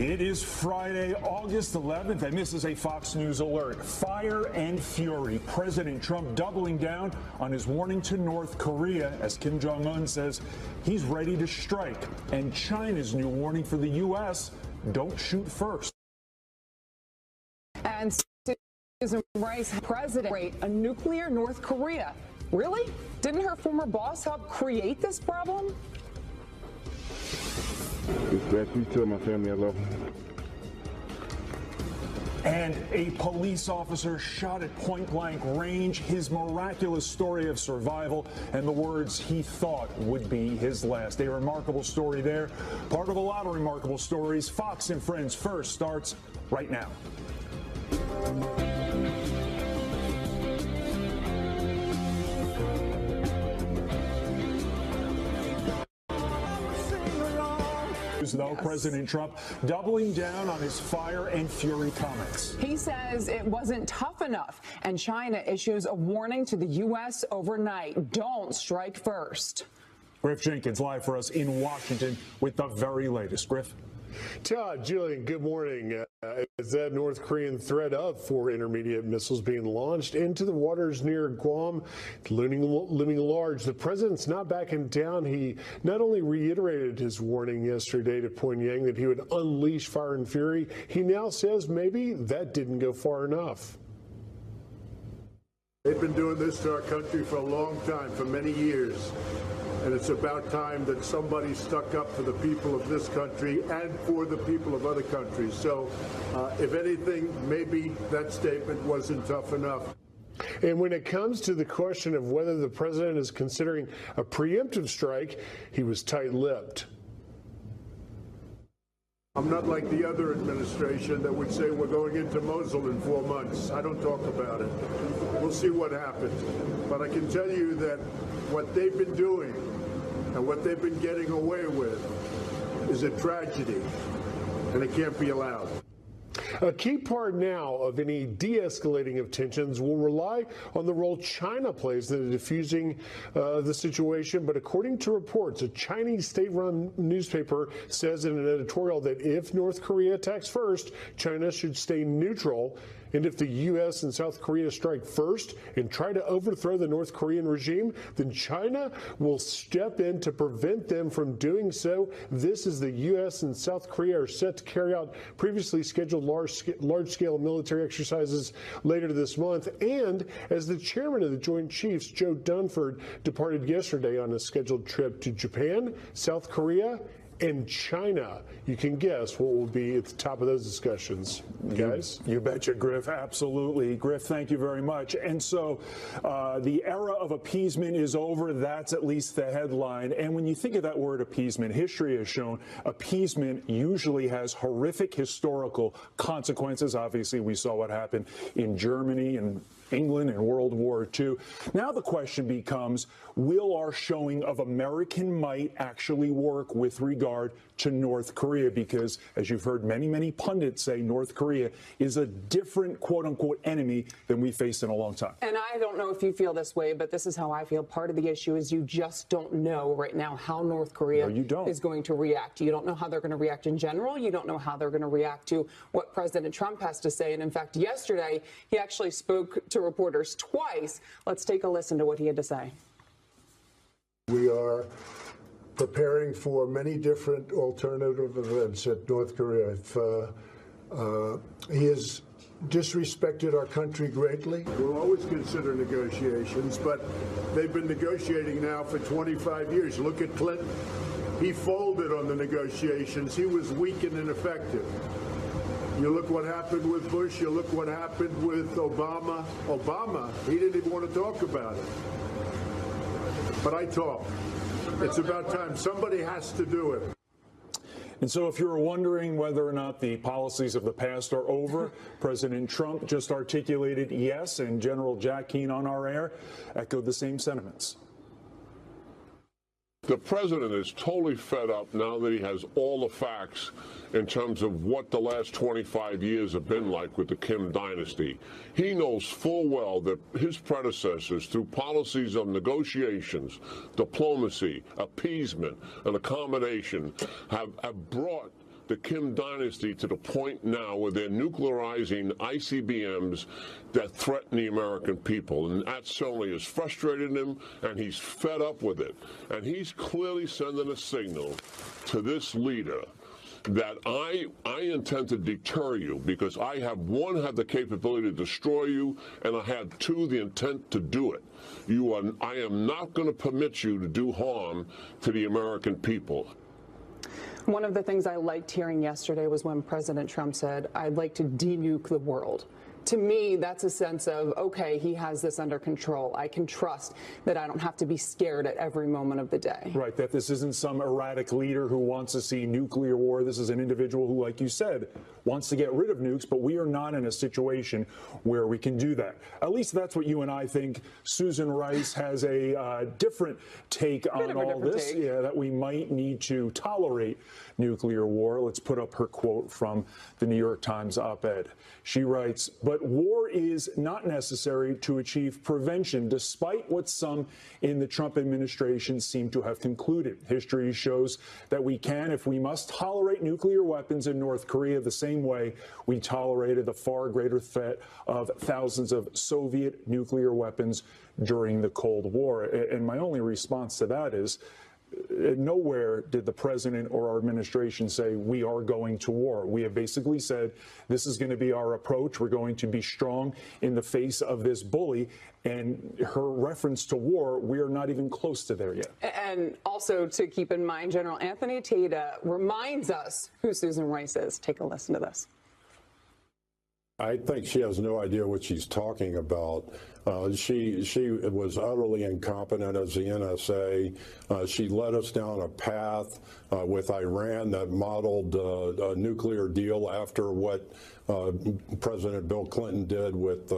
It is Friday, August 11th, and this is a Fox News alert. Fire and fury. President Trump doubling down on his warning to North Korea as Kim Jong-un says he's ready to strike. And China's new warning for the U.S., don't shoot first. And Susan Rice, president, rate a nuclear North Korea. Really? Didn't her former boss help create this problem? It's best you tell my family I love them. And a police officer shot at point-blank range, his miraculous story of survival and the words he thought would be his last. A remarkable story there, part of a lot of remarkable stories. Fox and Friends First starts right now. Though President Trump doubling down on his fire and fury comments. He says it wasn't tough enough, and China issues a warning to the U.S. overnight. Don't strike first. Griff Jenkins live for us in Washington with the very latest. Griff. Todd, Julian, good morning. As that North Korean threat of 4 intermediate missiles being launched into the waters near Guam looming large, the president's not backing down. He not only reiterated his warning yesterday to Pyongyang that he would unleash fire and fury, he now says maybe that didn't go far enough. They've been doing this to our country for a long time, for many years. And it's about time that somebody stuck up for the people of this country and for the people of other countries. So, if anything, maybe that statement wasn't tough enough. And when it comes to the question of whether the president is considering a preemptive strike, he was tight-lipped. I'm not like the other administration that would say we're going into Mosul in 4 months. I don't talk about it. We'll see what happens. But I can tell you that what they've been doing and what they've been getting away with is a tragedy, and it can't be allowed. A key part now of any de-escalating of tensions will rely on the role China plays in diffusing the situation. But according to reports, a Chinese state-run newspaper says in an editorial that if North Korea attacks first, China should stay neutral. And if the U.S. and South Korea strike first and try to overthrow the North Korean regime, then China will step in to prevent them from doing so. This is the U.S. and South Korea are set to carry out previously scheduled large-scale military exercises later this month. And as the chairman of the Joint Chiefs, Joe Dunford, departed yesterday on a scheduled trip to Japan, South Korea, and China, you can guess what will be at the top of those discussions, guys. You betcha, Griff. Absolutely. Griff, thank you very much. And so the era of appeasement is over. That's at least the headline. And when you think of that word appeasement, history has shown appeasement usually has horrific historical consequences. Obviously, we saw what happened in Germany and England in World War II. Now the question becomes, will our showing of American might actually work with regard to North Korea? Because, as you've heard many, many pundits say, North Korea is a different, quote-unquote, enemy than we faced in a long time. And I don't know if you feel this way, but this is how I feel. Part of the issue is you just don't know right now how North Korea is going to react. You don't know how they're going to react in general. You don't know how they're going to react to what President Trump has to say. And in fact, yesterday, he actually spoke to reporters twice. Let's take a listen to what he had to say. We are preparing for many different alternative events at North Korea. If he has disrespected our country greatly, we'll always consider negotiations, but they've been negotiating now for 25 years. Look at Clinton. He folded on the negotiations. He was weak and ineffective. You look what happened with Bush. You look what happened with Obama. Obama, he didn't even want to talk about it. But I talk. It's about time. Somebody has to do it. And so if you're wondering whether or not the policies of the past are over, President Trump just articulated yes, and General Jack Keane on our air echoed the same sentiments. The president is totally fed up now that he has all the facts in terms of what the last 25 years have been like with the Kim dynasty. He knows full well that his predecessors, through policies of negotiations, diplomacy, appeasement, and accommodation, have brought the Kim dynasty to the point now where they're nuclearizing ICBMs that threaten the American people. And that certainly has frustrated him, and he's fed up with it. And he's clearly sending a signal to this leader that I intend to deter you because I have, one, had the capability to destroy you, and I had, two, the intent to do it. I am not going to permit you to do harm to the American people. One of the things I liked hearing yesterday was when President Trump said, "I'd like to denuke the world." To me, that's a sense of, okay, he has this under control. I can trust that I don't have to be scared at every moment of the day. Right, that this isn't some erratic leader who wants to see nuclear war. This is an individual who, like you said, wants to get rid of nukes, but we are not in a situation where we can do that. At least that's what you and I think. Susan Rice has a different take on all this. Yeah, that we might need to tolerate nuclear war. Let's put up her quote from the New York Times op-ed. She writes, "But war is not necessary to achieve prevention, despite what some in the Trump administration seem to have concluded. History shows that we can, if we must, tolerate nuclear weapons in North Korea the same way we tolerated the far greater threat of thousands of Soviet nuclear weapons during the Cold War." And my only response to that is, nowhere did the president or our administration say we are going to war. We have basically said this is going to be our approach. We're going to be strong in the face of this bully. And her reference to war, we are not even close to there yet. And also to keep in mind, General Anthony Tata reminds us who Susan Rice is. Take a listen to this. I think she has no idea what she's talking about. She was utterly incompetent as the NSA. She led us down a path with Iran that modeled a nuclear deal after what President Bill Clinton did with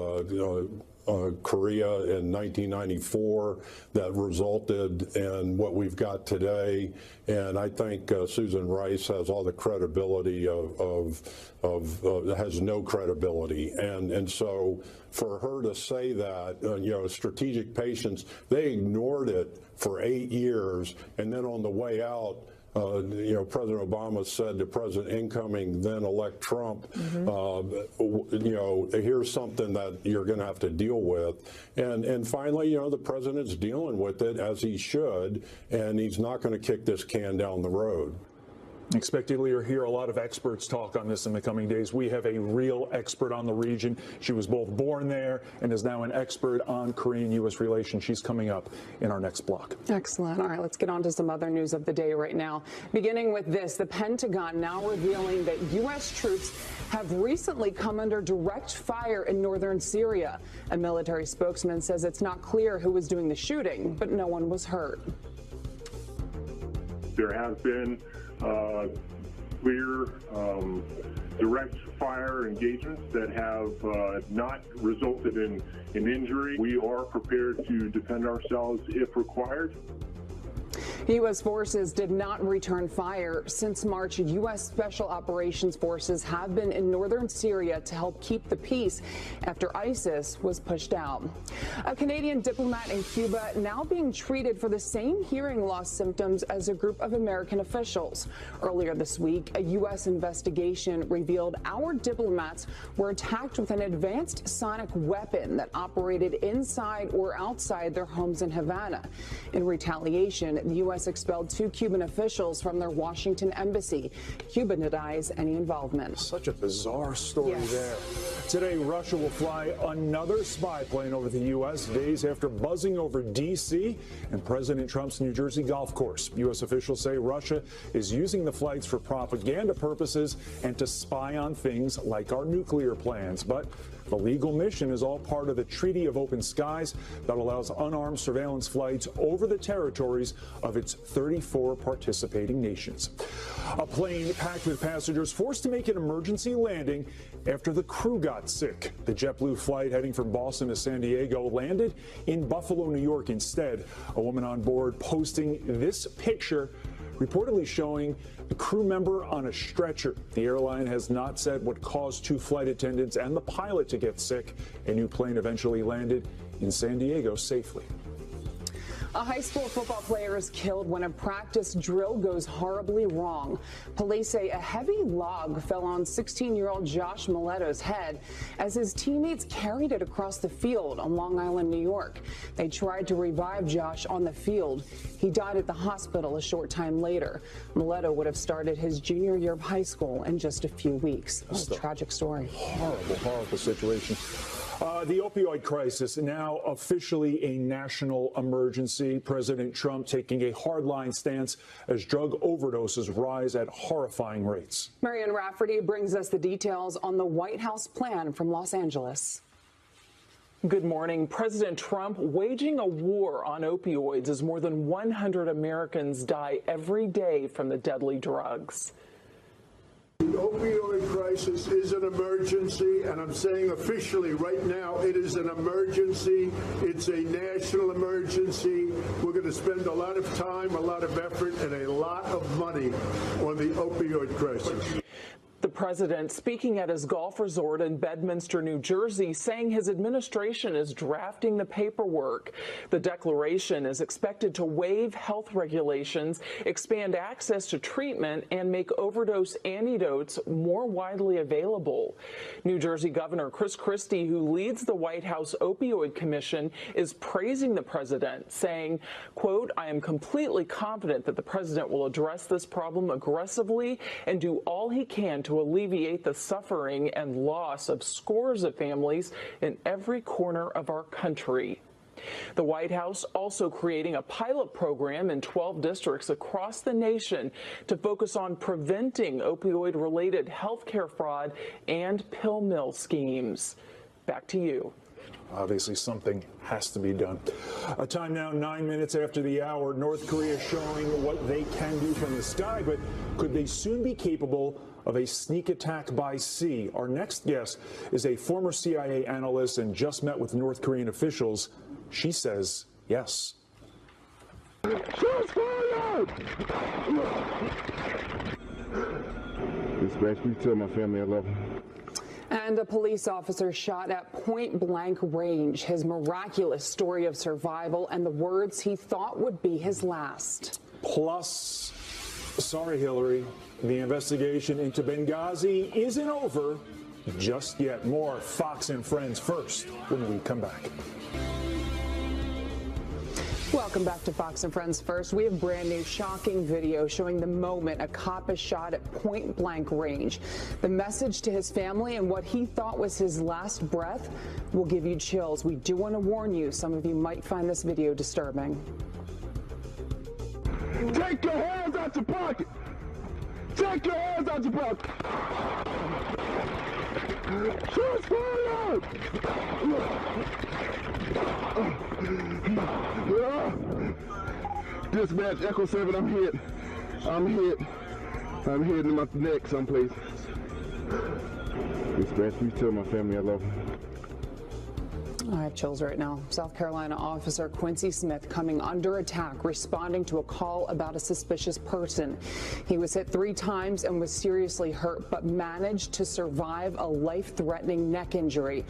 Korea in 1994 that resulted in what we've got today. And I think Susan Rice has all the credibility has no credibility. And so for her to say that, strategic patience, they ignored it for 8 years. And then on the way out, President Obama said to President incoming, then-elect Trump, here's something that you're going to have to deal with. And finally, the president's dealing with it as he should, and he's not going to kick this can down the road. Expect to hear a lot of experts talk on this in the coming days. We have a real expert on the region. She was both born there and is now an expert on Korean-U.S. relations. She's coming up in our next block. Excellent. All right, let's get on to some other news of the day right now. Beginning with this, the Pentagon now revealing that U.S. troops have recently come under direct fire in northern Syria. A military spokesman says it's not clear who was doing the shooting, but no one was hurt. There have been clear direct fire engagements that have not resulted in injury. We are prepared to defend ourselves if required. U.S. forces did not return fire. Since March, U.S. Special Operations Forces have been in northern Syria to help keep the peace after ISIS was pushed out. A Canadian diplomat in Cuba now being treated for the same hearing loss symptoms as a group of American officials. Earlier this week, a U.S. investigation revealed our diplomats were attacked with an advanced sonic weapon that operated inside or outside their homes in Havana. In retaliation, the U.S. expelled 2 Cuban officials from their Washington embassy. Cuba denies any involvement. Such a bizarre story there. Today, Russia will fly another spy plane over the U.S. days after buzzing over D.C. and President Trump's New Jersey golf course. U.S. officials say Russia is using the flights for propaganda purposes and to spy on things like our nuclear plans. But the legal mission is all part of the Treaty of Open Skies that allows unarmed surveillance flights over the territories of its 34 participating nations. A plane packed with passengers forced to make an emergency landing after the crew got sick. The JetBlue flight heading from Boston to San Diego landed in Buffalo, New York instead. A woman on board posting this picture reportedly showing a crew member on a stretcher. The airline has not said what caused 2 flight attendants and the pilot to get sick. A new plane eventually landed in San Diego safely. A high school football player is killed when a practice drill goes horribly wrong. Police say a heavy log fell on 16-year-old Josh Mileto's head as his teammates carried it across the field on Long Island, New York. They tried to revive Josh on the field. He died at the hospital a short time later. Mileto would have started his junior year of high school in just a few weeks. What a tragic story. Horrible, horrible situation. The opioid crisis now officially a national emergency. President Trump taking a hardline stance as drug overdoses rise at horrifying rates. Marianne Rafferty brings us the details on the White House plan from Los Angeles. Good morning. President Trump waging a war on opioids as more than 100 Americans die every day from the deadly drugs. The opioid crisis is an emergency, and I'm saying officially right now it is an emergency. It's a national emergency. We're going to spend a lot of time, a lot of effort, and a lot of money on the opioid crisis. The president speaking at his golf resort in Bedminster, New Jersey, saying his administration is drafting the paperwork. The declaration is expected to waive health regulations, expand access to treatment, and make overdose antidotes more widely available. New Jersey Governor Chris Christie, who leads the White House Opioid Commission, is praising the president, saying, quote, "I am completely confident that the president will address this problem aggressively and do all he can to alleviate the suffering and loss of scores of families in every corner of our country." The White House also creating a pilot program in 12 districts across the nation to focus on preventing opioid-related health care fraud and pill mill schemes. Back to you. Obviously, something has to be done. A time now 9 minutes after the hour. North Korea showing what they can do from the sky, but could they soon be capable of a sneak attack by sea? Our next guest is a former CIA analyst and just met with North Korean officials. She says yes. Shots fired! Dispatch, please tell my family I love them. And a police officer shot at point-blank range. His miraculous story of survival and the words he thought would be his last. Plus, sorry, Hillary, the investigation into Benghazi isn't over just yet. More Fox and Friends first when we come back. Welcome back to Fox and Friends First. We have brand new shocking video showing the moment a cop is shot at point blank range. The message to his family and what he thought was his last breath will give you chills. We do want to warn you, some of you might find this video disturbing. Take your hands out your pocket! Take your hands out your pocket! Shots fired! Dispatch, Echo 7, I'm hit. I'm hit. I'm hit in my neck someplace. Dispatch, please tell my family I love them. I have chills right now. South Carolina officer Quincy Smith coming under attack, responding to a call about a suspicious person. He was hit 3 times and was seriously hurt, but managed to survive a life-threatening neck injury.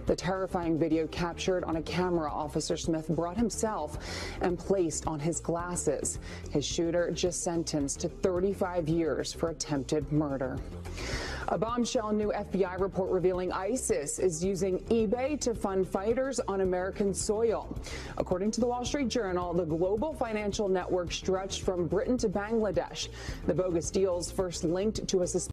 The terrifying video captured on a camera Officer Smith brought himself and placed on his glasses. His shooter just sentenced to 35 years for attempted murder. A bombshell new FBI report revealing ISIS is using eBay to fund fighters on American soil. According to the Wall Street Journal, the global financial network stretched from Britain to Bangladesh. The bogus deals first linked to a suspicious